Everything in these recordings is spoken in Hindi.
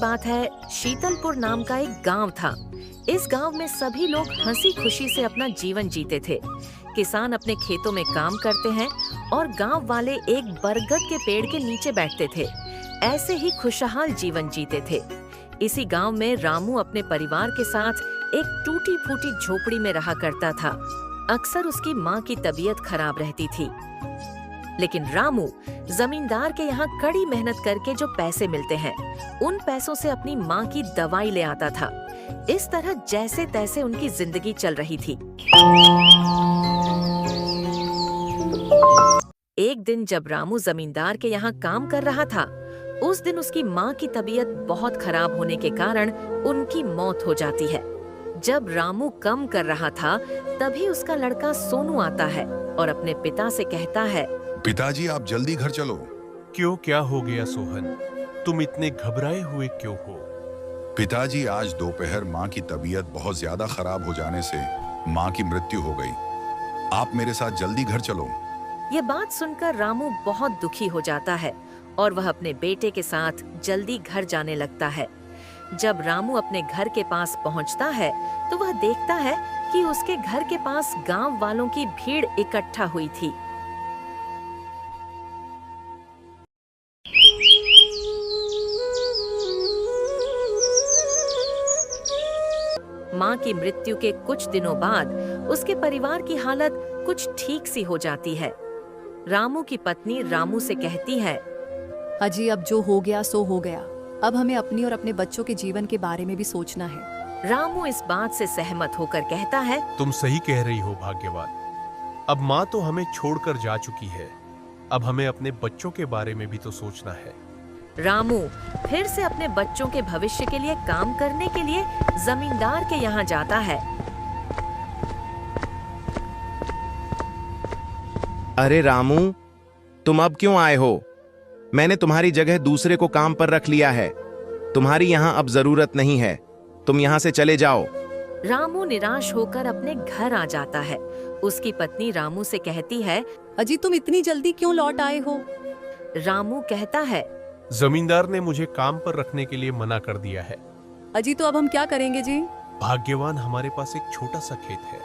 बात है, शीतलपुर नाम का एक गांव था। इस गांव में सभी लोग हंसी खुशी से अपना जीवन जीते थे। किसान अपने खेतों में काम करते हैं और गांव वाले एक बरगद के पेड़ के नीचे बैठते थे। ऐसे ही खुशहाल जीवन जीते थे। इसी गांव में रामू अपने परिवार के साथ एक टूटी फूटी झोपड़ी में रहा करता था। अक्सर उसकी माँ की तबीयत खराब रहती थी, लेकिन रामू जमींदार के यहाँ कड़ी मेहनत करके जो पैसे मिलते हैं, उन पैसों से अपनी माँ की दवाई ले आता था। इस तरह जैसे तैसे उनकी जिंदगी चल रही थी। एक दिन जब रामू जमींदार के यहाँ काम कर रहा था, उस दिन उसकी माँ की तबीयत बहुत खराब होने के कारण उनकी मौत हो जाती है। जब रामू काम कर रहा था, तभी उसका लड़का सोनू आता है और अपने पिता से कहता है, पिताजी आप जल्दी घर चलो। क्यों, क्या हो गया सोहन? तुम इतने घबराए हुए क्यों हो? पिताजी आज दोपहर माँ की तबीयत बहुत ज्यादा खराब हो जाने से माँ की मृत्यु हो गई। आप मेरे साथ जल्दी घर चलो। ये बात सुनकर रामू बहुत दुखी हो जाता है और वह अपने बेटे के साथ जल्दी घर जाने लगता है। जब रामू अपने घर के पास पहुंचता है, तो वह देखता है कि उसके घर के पास गांव वालों की भीड़ इकट्ठा हुई थी। माँ की मृत्यु के कुछ दिनों बाद उसके परिवार की हालत कुछ ठीक सी हो जाती है। रामू की पत्नी रामू से कहती है, अजी अब जो हो गया सो हो गया। अब हमें अपनी और अपने बच्चों के जीवन के बारे में भी सोचना है। रामू इस बात से सहमत होकर कहता है, तुम सही कह रही हो भाग्यवान। अब माँ तो हमें छोड़कर जा चुकी है, अब हमें अपने बच्चों के बारे में भी तो सोचना है। रामू फिर से अपने बच्चों के भविष्य के लिए काम करने के लिए जमींदार के यहाँ जाता है। अरे रामू, तुम अब क्यों आए हो? मैंने तुम्हारी जगह दूसरे को काम पर रख लिया है। तुम्हारी यहाँ अब जरूरत नहीं है, तुम यहाँ से चले जाओ। रामू निराश होकर अपने घर आ जाता है। उसकी पत्नी रामू से कहती है, अजी तुम इतनी जल्दी क्यों लौट आए हो? रामू कहता है, जमींदार ने मुझे काम पर रखने के लिए मना कर दिया है। अजी तो अब हम क्या करेंगे जी? भाग्यवान, हमारे पास एक छोटा सा खेत है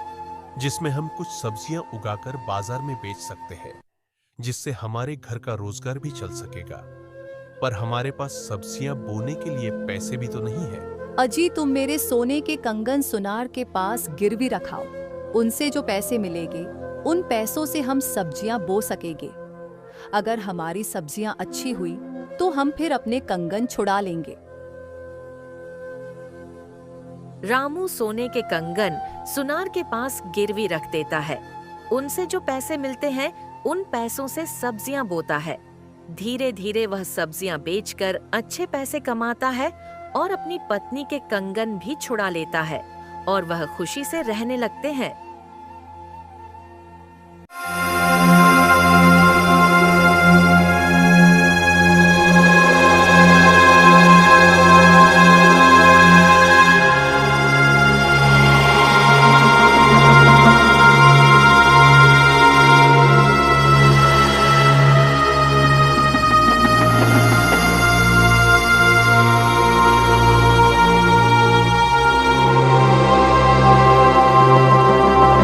जिसमें हम कुछ सब्जियां उगाकर बाजार में बेच सकते हैं, जिससे हमारे घर का रोजगार भी चल सकेगा। पर हमारे पास सब्जियां बोने के लिए पैसे भी तो नहीं है। अजी तुम मेरे सोने के कंगन सुनार के पास गिरवी रखाओ। उनसे जो पैसे मिलेंगे, उन पैसों से हम सब्जियां बो सकेंगे। अगर हमारी सब्जियां अच्छी हुई तो हम फिर अपने कंगन छुड़ा लेंगे। रामू सोने के कंगन सुनार के पास गिरवी रख देता है। उनसे जो पैसे मिलते हैं, उन पैसों से सब्जियां बोता है। धीरे धीरे वह सब्जियां बेचकर अच्छे पैसे कमाता है और अपनी पत्नी के कंगन भी छुड़ा लेता है और वह खुशी से रहने लगते हैं।